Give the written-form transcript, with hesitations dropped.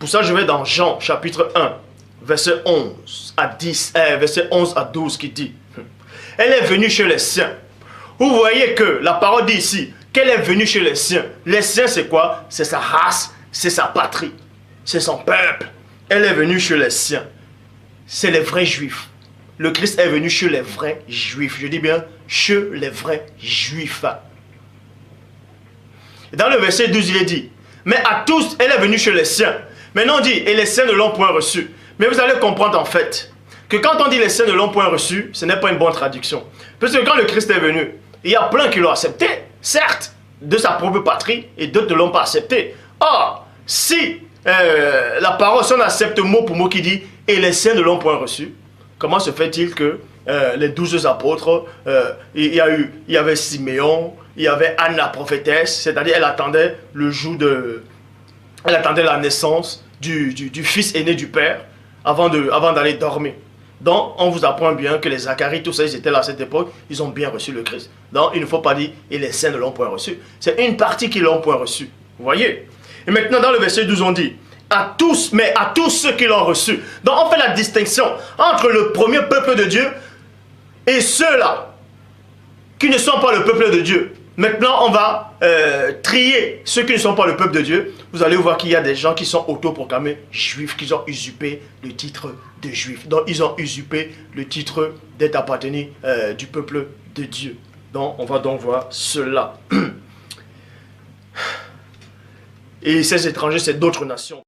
Pour ça, je vais dans Jean, chapitre 1, verset 11 à 10, verset 11 à 12 qui dit, elle est venue chez les siens. Vous voyez que la parole dit ici, qu'elle est venue chez les siens. Les siens, c'est quoi? C'est sa race, c'est sa patrie, c'est son peuple. Elle est venue chez les siens. C'est les vrais juifs. Le Christ est venu chez les vrais juifs. Je dis bien, chez les vrais juifs. Dans le verset 12, il est dit, mais à tous, elle est venue chez les siens. Maintenant on dit, et les siens ne l'ont point reçu. Mais vous allez comprendre en fait, que quand on dit les siens ne l'ont point reçu, ce n'est pas une bonne traduction. Parce que quand le Christ est venu, il y a plein qui l'ont accepté, certes, de sa propre patrie, et d'autres ne l'ont pas accepté. Or, si la parole, si on accepte mot pour mot qui dit, et les siens ne l'ont point reçu, comment se fait-il que les 12 apôtres, il y avait Siméon, il y avait Anne la prophétesse, c'est-à-dire elle attendait le jour de... Elle attendait la naissance du fils aîné du père avant d'aller dormir. Donc, on vous apprend bien que les Zacharie, tous ça, ils étaient là à cette époque, ils ont bien reçu le Christ. Donc, il ne faut pas dire, et les saints ne l'ont point reçu. C'est une partie qui l'ont point reçu. Vous voyez? Et maintenant, dans le verset 12, on dit, à tous, mais à tous ceux qui l'ont reçu. Donc, on fait la distinction entre le premier peuple de Dieu et ceux-là qui ne sont pas le peuple de Dieu. Maintenant, on va trier ceux qui ne sont pas le peuple de Dieu. Vous allez voir qu'il y a des gens qui sont autoproclamés juifs, qui ont usurpé le titre de juif. Donc, ils ont usurpé le titre d'être appartenu du peuple de Dieu. Donc, on va donc voir cela. Et ces étrangers, c'est d'autres nations.